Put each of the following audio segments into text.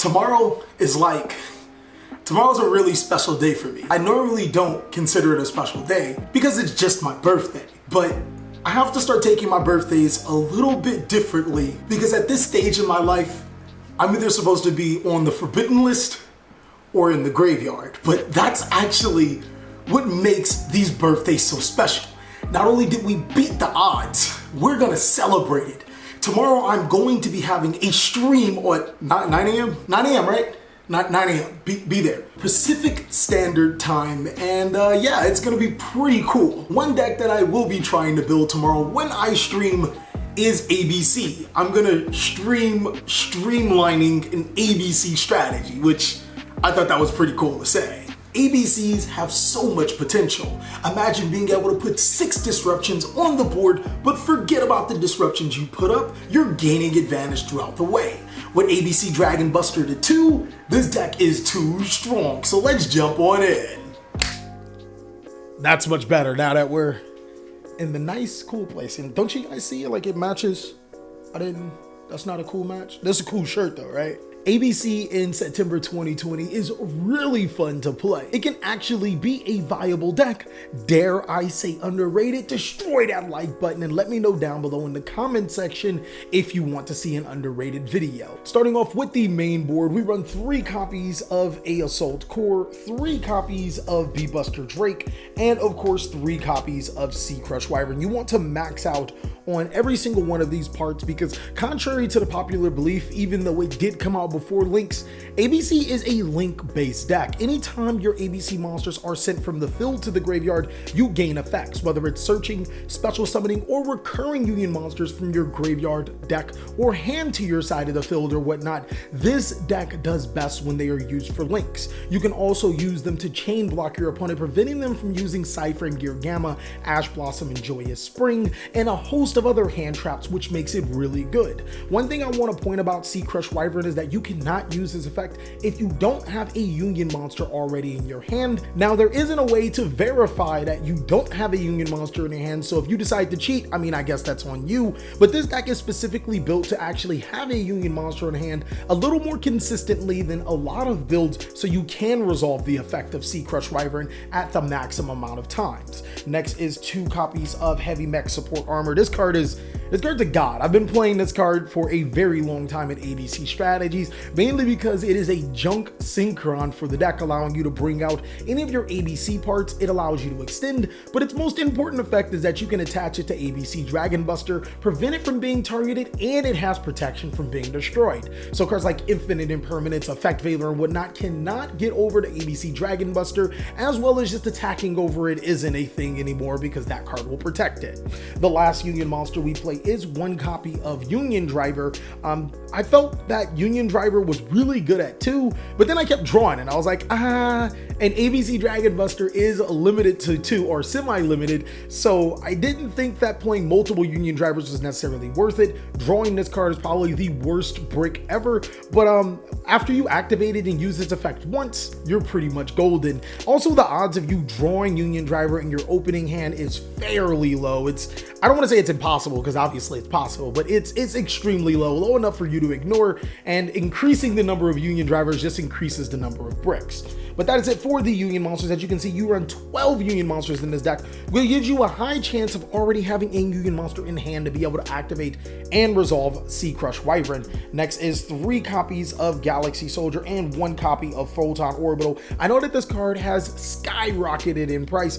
Tomorrow's a really special day for me. I normally don't consider it a special day because it's just my birthday, but I have to start taking my birthdays a little bit differently because at this stage in my life, I'm either supposed to be on the forbidden list or in the graveyard. But that's actually what makes these birthdays so special. Not only did we beat the odds, we're gonna celebrate it. Tomorrow I'm going to be having a stream at 9 a.m.? 9 a.m., right? Not 9 a.m. Be there. Pacific Standard Time, and yeah, it's gonna be pretty cool. One deck that I will be trying to build tomorrow when I stream is ABC. I'm gonna stream streamlining an ABC strategy, which I thought that was pretty cool to say. ABCs have so much potential. Imagine being able to put 6 disruptions on the board, but forget about the disruptions you put up, you're gaining advantage throughout the way. With ABC Dragon Buster to 2, this deck is too strong, so let's jump on in. That's much better now that we're in the nice, cool place. And don't you guys see it? Like it matches. That's not a cool match. That's a cool shirt though, right? ABC in September 2020 is really fun to play. It can actually be a viable deck. Dare I say underrated? Destroy that like button and let me know down below in the comment section if you want to see an underrated video. Starting off with the main board, we run 3 copies of A Assault Core, 3 copies of B Buster Drake, and of course 3 copies of Sea Crush Wyvern. You want to max out on every single one of these parts because contrary to the popular belief, even though it did come out before links, ABC is a link-based deck. Anytime your ABC monsters are sent from the field to the graveyard, you gain effects, whether it's searching, special summoning, or recurring union monsters from your graveyard deck or hand to your side of the field or whatnot. This deck does best when they are used for links. You can also use them to chain block your opponent, preventing them from using Cypher and Gear Gamma, Ash Blossom and Joyous Spring, and a host of other hand traps, which makes it really good. One thing I want to point about Sea Crush Wyvern is that you cannot use this effect if you don't have a union monster already in your hand. Now, there isn't a way to verify that you don't have a union monster in your hand, so if you decide to cheat, I mean, I guess that's on you, but this deck is specifically built to actually have a union monster in hand a little more consistently than a lot of builds, so you can resolve the effect of Sea Crush Wyvern at the maximum amount of times. Next is 2 copies of Heavy Mech Support Armor. This card's a god. I've been playing this card for a very long time at ABC Strategies, mainly because it is a junk synchron for the deck, allowing you to bring out any of your ABC parts. It allows you to extend, but its most important effect is that you can attach it to ABC Dragon Buster, prevent it from being targeted, and it has protection from being destroyed. So cards like Infinite Impermanence, Effect Veiler, and whatnot cannot get over to ABC Dragon Buster, as well as just attacking over it isn't a thing anymore because that card will protect it. The last union monster we play is 1 copy of Union Driver. I felt that Union Driver was really good at 2, but then I kept drawing and I was like, and ABC Dragon Buster is limited to 2 or semi-limited, so I didn't think that playing multiple Union Drivers was necessarily worth it. Drawing this card is probably the worst brick ever, but after you activate it and use its effect once, you're pretty much golden. Also, the odds of you drawing Union Driver in your opening hand is fairly low. I don't want to say it's impossible because obviously it's possible, but it's extremely low enough for you to ignore, and increasing the number of Union Drivers just increases the number of bricks. But that is it for the Union monsters. As you can see, you run 12 Union monsters in this deck, which gives you a high chance of already having a Union monster in hand to be able to activate and resolve Sea Crush Wyvern. Next is 3 copies of Galaxy Soldier and 1 copy of Photon Orbital. I know that this card has skyrocketed in price.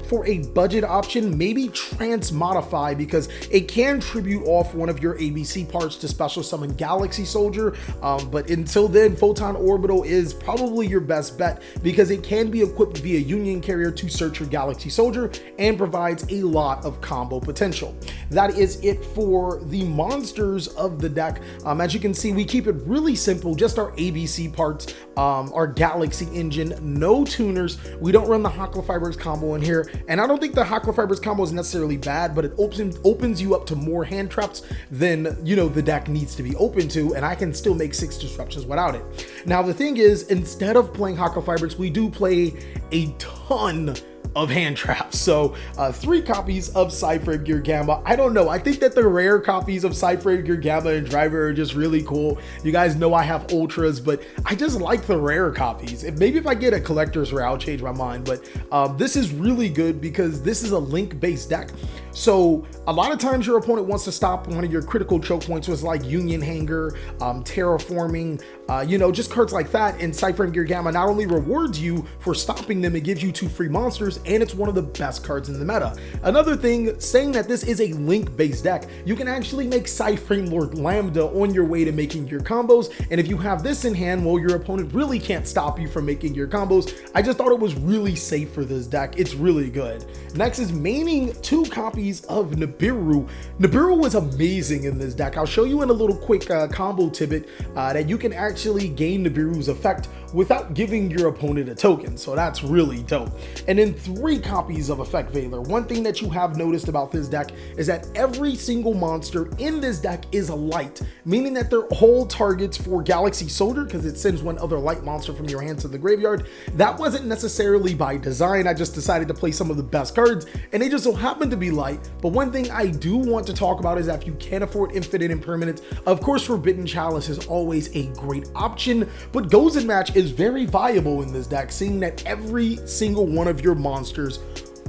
For a budget option, maybe Transmodify, because it can tribute off one of your ABC parts to special summon Galaxy Soldier, but until then, Photon Orbital is probably your best bet because it can be equipped via Union Carrier to search your Galaxy Soldier and provides a lot of combo potential. That is it for the monsters of the deck. As you can see, we keep it really simple, just our ABC parts, our Galaxy Engine, no tuners. We don't run the Halqlifribrax combo in here, and I don't think the Halqlifribrax combo is necessarily bad, but it opens you up to more hand traps than, you know, the deck needs to be open to, and I can still make 6 disruptions without it. Now, the thing is, instead of playing Halqlifribrax, we do play a ton of hand traps. So 3 copies of Cypher Gear Gamma. I don't know. I think that the rare copies of Cypher Gear Gamma and Driver are just really cool. You guys know I have ultras, but I just like the rare copies. Maybe if I get a collector's rare, I'll change my mind. But this is really good because this is a link-based deck. So a lot of times your opponent wants to stop one of your critical choke points with like Union Hanger, Terraforming, you know, just cards like that. And Cypher Gear Gamma not only rewards you for stopping them, it gives you 2 free monsters, and it's one of the best cards in the meta. Another thing, saying that this is a link-based deck, you can actually make Cyphering Lord Lambda on your way to making your combos. And if you have this in hand, well, your opponent really can't stop you from making your combos. I just thought it was really safe for this deck. It's really good. Next is maining 2 copies of Nibiru. Nibiru was amazing in this deck. I'll show you in a little quick combo tidbit that you can actually gain Nibiru's effect without giving your opponent a token. So that's really dope. And then 3 copies of Effect Veiler. One thing that you have noticed about this deck is that every single monster in this deck is a light, meaning that they're whole targets for Galaxy Soldier because it sends one other light monster from your hand to the graveyard. That wasn't necessarily by design. I just decided to play some of the best cards and they just so happen to be light. But one thing I do want to talk about is that if you can't afford Infinite Impermanence, of course Forbidden Chalice is always a great option, but Goes and Match is very viable in this deck, seeing that every single one of your monsters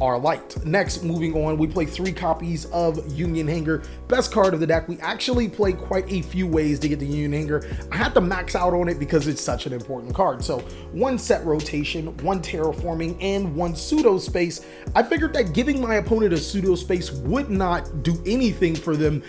are light. Next, moving on, we play 3 copies of Union Hanger, best card of the deck. We actually play quite a few ways to get the Union Hanger. I had to max out on it because it's such an important card. So 1 set rotation, 1 terraforming, and 1 pseudo space. I figured that giving my opponent a pseudo space would not do anything for them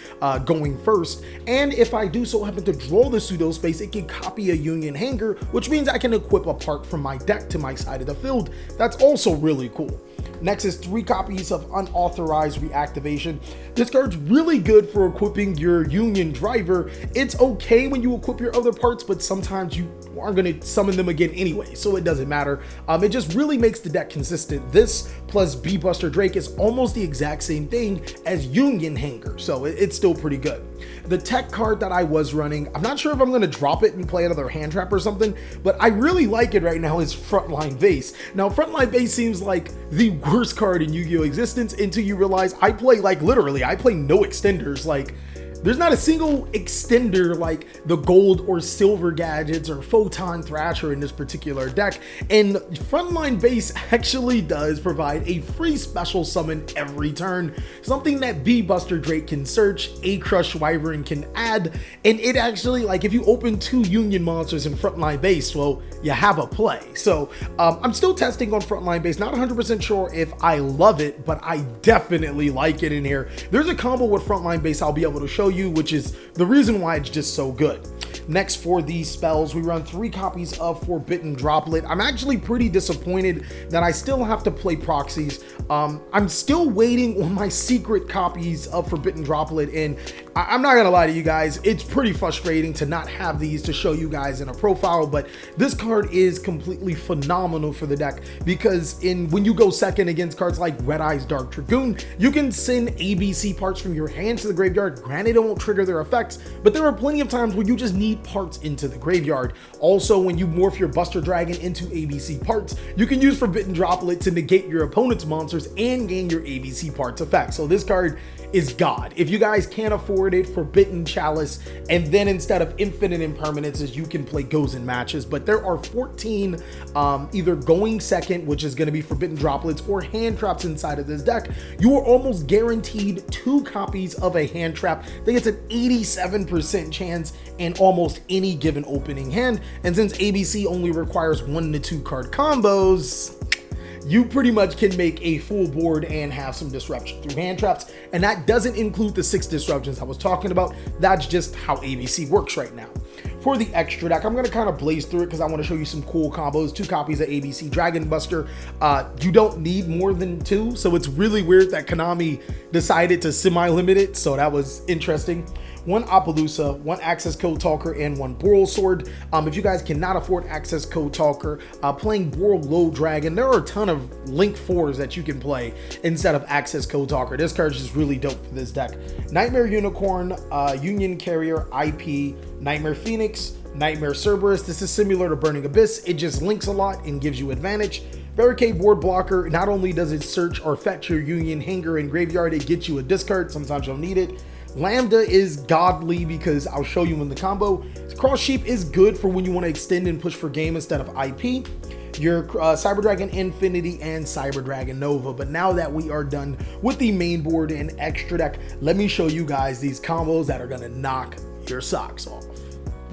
going first. And if I do so happen to draw the pseudo space, it can copy a Union Hanger, which means I can equip a part from my deck to my side of the field. That's also really cool. Next is 3 copies of Unauthorized Reactivation. This card's really good for equipping your Union Driver. It's okay when you equip your other parts, but sometimes you aren't going to summon them again anyway, so it doesn't matter. It just really makes the deck consistent. This plus Buster Drake is almost the exact same thing as Union Hanger, so it's still pretty good. The tech card that I was running, I'm not sure if I'm going to drop it and play another hand trap or something, but I really like it right now, is Frontline Base. Now, Frontline Base seems like the worst card in Yu-Gi-Oh! Existence until you realize I play, like, literally, I play no extenders. Like, there's not a single extender like the gold or silver gadgets or Photon Thrasher in this particular deck, and Frontline Base actually does provide a free special summon every turn, something that Buster Drake can search, A Crush Wyvern can add, and it actually, like, if you open 2 Union monsters in Frontline Base, well, you have a play. So I'm still testing on Frontline Base, not 100% sure if I love it, but I definitely like it in here. There's a combo with Frontline Base I'll be able to show you, which is the reason why it's just so good. Next, for these spells, we run 3 copies of Forbidden Droplet. I'm actually pretty disappointed that I still have to play proxies. I'm still waiting on my secret copies of Forbidden Droplet, and I'm not gonna lie to you guys, it's pretty frustrating to not have these to show you guys in a profile, but this card is completely phenomenal for the deck because when you go second against cards like Red Eyes Dark Dragoon, you can send ABC parts from your hand to the graveyard. Granted, it won't trigger their effects, but there are plenty of times where you just need parts into the graveyard. Also, when you morph your Buster Dragon into ABC parts, you can use Forbidden Droplet to negate your opponent's monsters and gain your ABC parts effect. So this card is God. If you guys can't afford it, Forbidden Chalice, and then instead of Infinite Impermanences, you can play Goes and Matches. But there are 14 either going second, which is going to be Forbidden Droplets, or hand traps inside of this deck. You are almost guaranteed 2 copies of a hand trap. I think it's an 87% chance in almost any given opening hand. And since ABC only requires 1 to 2 card combos, you pretty much can make a full board and have some disruption through hand traps, and that doesn't include the 6 disruptions I was talking about. That's just how ABC works right now. For the extra deck, I'm going to kind of blaze through it because I want to show you some cool combos. 2 copies of ABC Dragon Buster. You don't need more than 2, so it's really weird that Konami decided to semi-limit it, so that was interesting. 1 Appaloosa, 1 Access Code Talker, and 1 Boral Sword. If you guys cannot afford Access Code Talker, playing Boral Low Dragon, there are a ton of Link 4s that you can play instead of Access Code Talker. This card is just really dope for this deck. Nightmare Unicorn, Union Carrier, IP, Nightmare Phoenix, Nightmare Cerberus. This is similar to Burning Abyss. It just links a lot and gives you advantage. Barricade Board Blocker, not only does it search or fetch your Union Hanger and Graveyard, it gets you a discard. Sometimes you'll need it. Lambda is godly because I'll show you in the combo. Cross Sheep is good for when you want to extend and push for game instead of IP. Your Cyber Dragon Infinity and Cyber Dragon Nova. But now that we are done with the main board and extra deck, let me show you guys these combos that are gonna knock your socks off.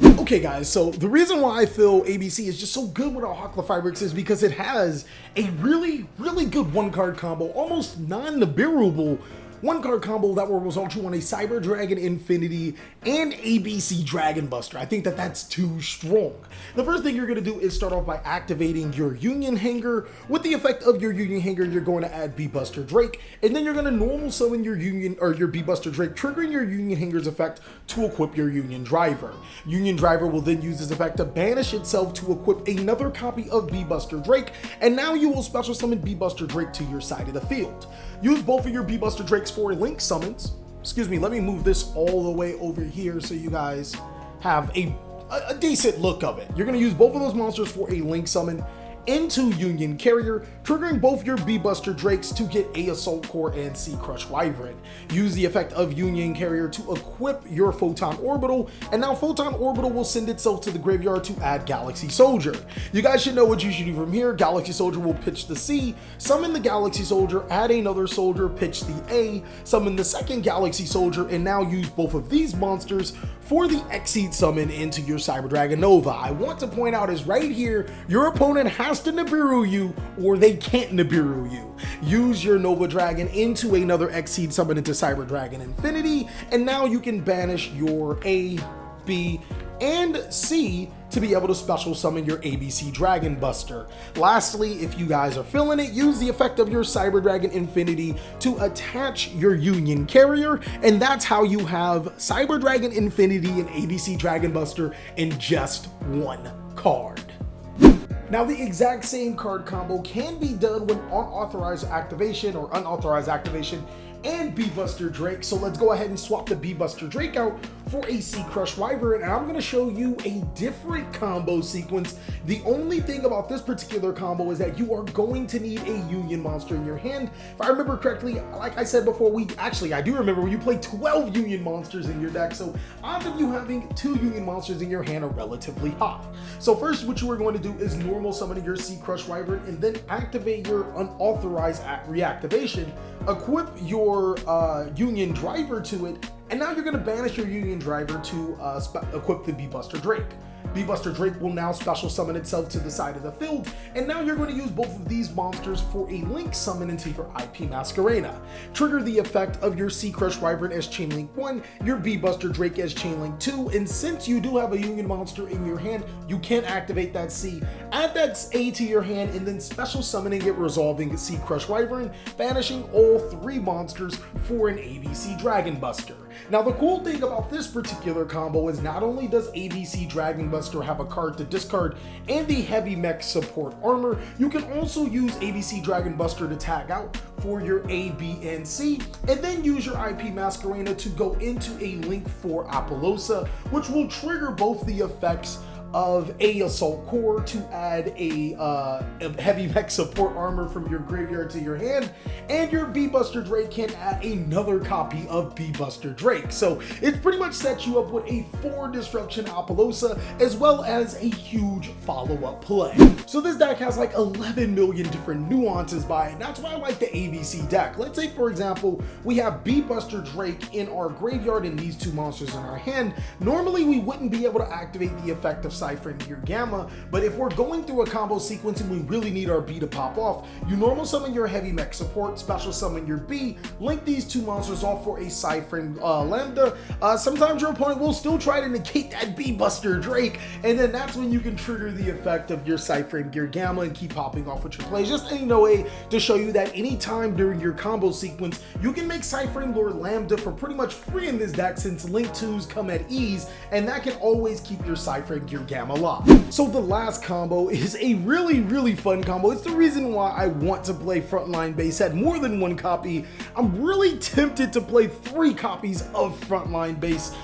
Okay guys, so the reason why I feel ABC is just so good with our Halqlifribrax is because it has a really good one card combo, almost non-Nibiruable one card combo that will result you on a Cyber Dragon Infinity and ABC Dragon Buster. I think that that's too strong. The first thing you're going to do is start off by activating your Union Hanger. With the effect of your Union Hanger, you're going to add B-Buster Drake, and then you're going to normal summon your Union or your B-Buster Drake, triggering your Union Hanger's effect to equip your Union Driver. Union Driver will then use this effect to banish itself to equip another copy of B-Buster Drake, and now you will special summon B-Buster Drake to your side of the field. Use both of your B-Buster Drakes for link summons. Excuse me, let me move this all the way over here so you guys have a decent look of it. You're going to use both of those monsters for a link summon into Union Carrier, triggering both your B-Buster Drakes to get a Assault Core and Sea Crush Wyvern. Use the effect of Union Carrier to equip your Photon Orbital, and now Photon Orbital will send itself to the graveyard to add Galaxy Soldier. You guys should know what you should do from here. Galaxy Soldier will pitch the C, summon the Galaxy Soldier, add another soldier, pitch the A, summon the second Galaxy Soldier, and now use both of these monsters for the Exceed summon into your Cyber Dragon Nova. I want to point out is right here, your opponent has to Nibiru you or they can't Nibiru you. Use your Nova Dragon into another Exceed summon into Cyber Dragon Infinity, and now you can banish your A, B, and C to be able to special summon your ABC Dragon Buster. Lastly, if you guys are feeling it, use the effect of your Cyber Dragon Infinity to attach your Union Carrier, and that's how you have Cyber Dragon Infinity and ABC Dragon Buster in just one card. Now, the exact same card combo can be done with unauthorized activation or unauthorized activation and B-Buster Drake. So let's go ahead and swap the B-Buster Drake out for a Sea Crush Wyvern, and I'm going to show you a different combo sequence. The only thing about this particular combo is that you are going to need a Union monster in your hand. If I remember correctly, like I said before, I do remember you play 12 Union monsters in your deck, so odds of you having 2 Union monsters in your hand are relatively high. So first, what you are going to do is normal summon your Sea Crush Wyvern and then activate your unauthorized reactivation, equip your Union Driver to it, and now you're going to banish your Union Driver to equip the B-Buster Drake. B-Buster Drake will now special summon itself to the side of the field, and now you're going to use both of these monsters for a link summon into your IP Masquerena. Trigger the effect of your Sea Crush Wyvern as Chainlink 1, your B-Buster Drake as Chainlink 2, and since you do have a Union monster in your hand, you can activate that C, add that A to your hand, and then special summoning it, resolving Sea Crush Wyvern, banishing all 3 monsters for an ABC Dragon Buster. Now, the cool thing about this particular combo is not only does ABC Dragon Buster have a card to discard and the heavy mech support armor, you can also use ABC Dragon Buster to tag out for your A, B, and C, and then use your IP Masquerena to go into a link for Apollosa, which will trigger both the effects of a Assault Core to add a heavy mech support armor from your graveyard to your hand, and your B-Buster Drake can add another copy of B-Buster Drake. So it pretty much sets you up with a 4 Disruption Apollosa as well as a huge follow-up play. So this deck has like 11 million different nuances by it. That's why I like the ABC deck. Let's say, for example, we have B-Buster Drake in our graveyard and these 2 monsters in our hand. Normally we wouldn't be able to activate the effect of Cyphering your Gamma, but if we're going through a combo sequence and we really need our B to pop off, you normal summon your heavy mech support, special summon your B, link these 2 monsters off for a Cyphering Lambda. Sometimes your opponent will still try to negate that B-Buster Drake, and then that's when you can trigger the effect of your Cyphering Gear Gamma and keep popping off with your plays. Just in a way to show you that anytime during your combo sequence, you can make Cyphering Lord Lambda for pretty much free in this deck, since link 2s come at ease, and that can always keep your Cyphering Gear Gamma Lock. So the last combo is a really fun combo. It's the reason why I want to play Frontline base at more than one copy. I'm really tempted to play 3 copies of Frontline base.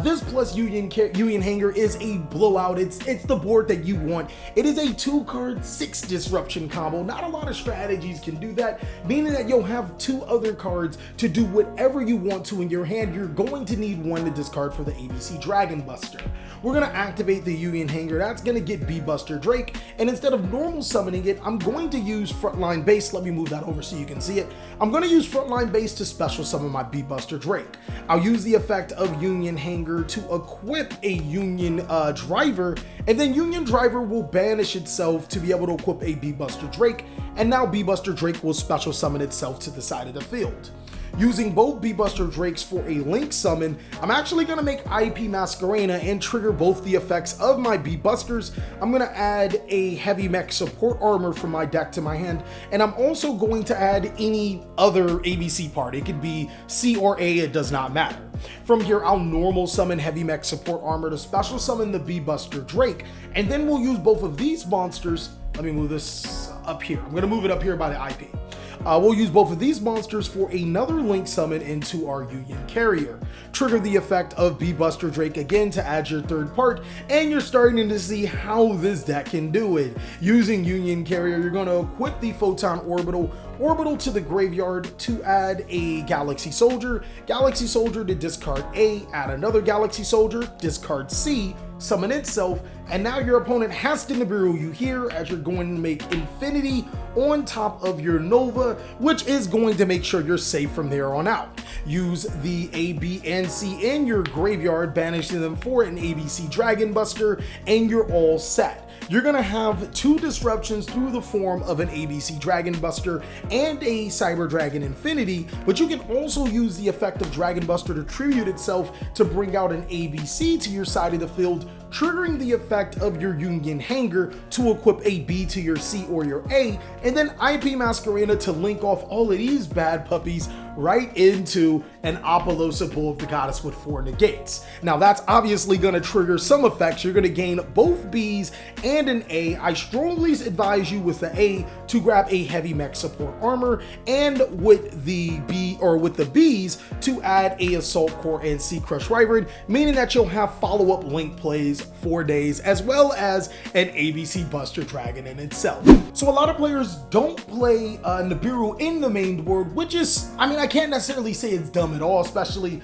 This plus Union Hanger is a blowout. It's the board that you want. It is a 2-card 6 disruption combo. Not a lot of strategies can do that, meaning that you'll have 2 other cards to do whatever you want to in your hand. You're going to need 1 to discard for the ABC Dragon Buster. We're gonna activate the Union Hanger. That's gonna get B-Buster Drake, and instead of normal summoning it, I'm going to use Frontline base. Let me move that over so you can see it. I'm gonna use Frontline base to special summon my B-Buster Drake. I'll use the effect of Union Hanger to equip a Union Driver, and then Union Driver will banish itself to be able to equip a B-Buster Drake, and now B-Buster Drake will special summon itself to the side of the field. Using both B-Buster Drakes for a Link summon, I'm actually going to make IP Masquerena and trigger both the effects of my B-Busters. I'm going to add a Heavy Mech Support Armor from my deck to my hand, and I'm also going to add any other ABC part. It could be C or A, it does not matter. From here, I'll normal summon Heavy Mech Support Armor to special summon the B-Buster Drake, and then we'll use both of these monsters. Let me move this up here. I'm going to move it up here by the IP. We'll use both of these monsters for another Link summon into our Union Carrier. Trigger the effect of B-Buster Drake again to add your 3rd part, and you're starting to see how this deck can do it. Using Union Carrier, you're going to equip the Photon Orbital to the graveyard to add a Galaxy Soldier to discard A, add another Galaxy Soldier, discard C, summon itself, and now your opponent has to Nibiru you here as you're going to make Infinity on top of your Nova, which is going to make sure you're safe from there on out. Use the A, B, and C in your graveyard, banishing them for an ABC Dragon Buster, and you're all set. You're gonna have 2 disruptions through the form of an ABC Dragon Buster and a Cyber Dragon Infinity, but you can also use the effect of Dragon Buster to tribute itself to bring out an ABC to your side of the field, triggering the effect of your Union Hanger to equip a B to your C or your A, and then IP Masquerena to link off all of these bad puppies right into an Apollosa Pull of the Goddess with 4 negates. Now that's obviously going to trigger some effects. You're going to gain both Bs and an A. I strongly advise you with the A to grab a Heavy Mech Support Armor, and with the Bs to add a Assault Core and Sea Crush Wyvern, meaning that you'll have follow-up Link plays 4 days, as well as an ABC Buster Dragon in itself. So a lot of players don't play Nibiru in the main board, which is, I can't necessarily say it's dumb at all, especially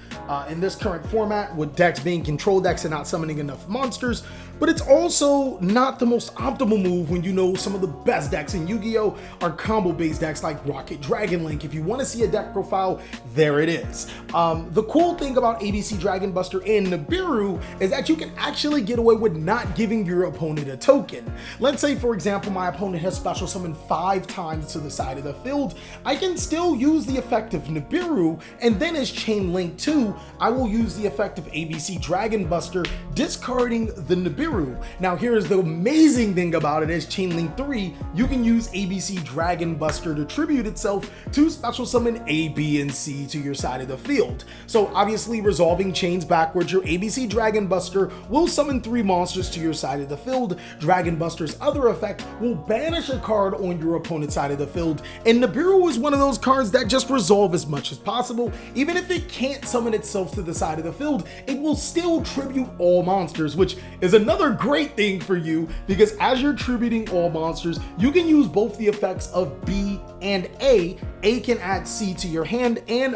in this current format with decks being control decks and not summoning enough monsters, but it's also not the most optimal move when you know some of the best decks in Yu-Gi-Oh! Are combo-based decks like Rocket Dragon Link. If you want to see a deck profile, there it is. The cool thing about ABC Dragon Buster and Nibiru is that you can actually get away with not giving your opponent a token. Let's say, for example, my opponent has special summoned 5 times to the side of the field. I can still use the effect of Nibiru, and then as Chain Link 2, I will use the effect of ABC Dragon Buster, discarding the Nibiru. Now here's the amazing thing about it: as Chain Link 3, you can use ABC Dragon Buster to tribute itself to special summon A, B, and C to your side of the field. So obviously, resolving chains backwards, your ABC Dragon Buster will summon 3 monsters to your side of the field. Dragon Buster's other effect will banish a card on your opponent's side of the field, and Nibiru is one of those cards that just resolve as much as possible. Even if it can't summon itself to the side of the field, it will still tribute all monsters, which is another great thing for you, because as you're tributing all monsters, you can use both the effects of B and A. A can add C to your hand, and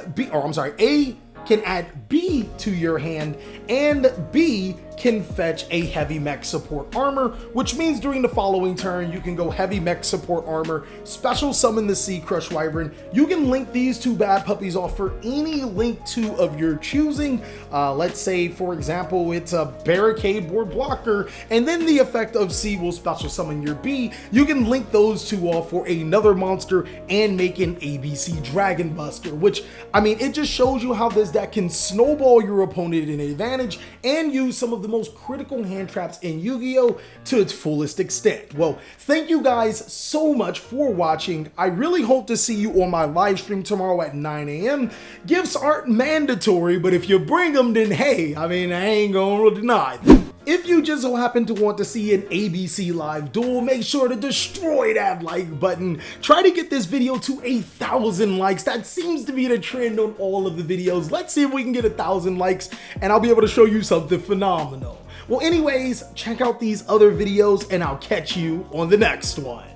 A can add B to your hand, and B can fetch a Heavy Mech Support Armor, which means during the following turn, you can go Heavy Mech Support Armor, special summon the Sea Crush Wyvern. You can link these 2 bad puppies off for any Link 2 of your choosing. Let's say, for example, it's a Barricade Board Blocker, and then the effect of C will special summon your B. You can link those 2 off for another monster and make an ABC Dragon Buster, which, it just shows you how this deck can snowball your opponent in advantage and use some of the most critical hand traps in Yu-Gi-Oh! To its fullest extent. Well, thank you guys so much for watching. I really hope to see you on my live stream tomorrow at 9 a.m. Gifts aren't mandatory, but if you bring them, then hey, I ain't gonna deny them. If you just so happen to want to see an ABC live duel, make sure to destroy that like button. Try to get this video to 1,000 likes. That seems to be the trend on all of the videos. Let's see if we can get 1,000 likes and I'll be able to show you something phenomenal. Well, anyways, check out these other videos and I'll catch you on the next one.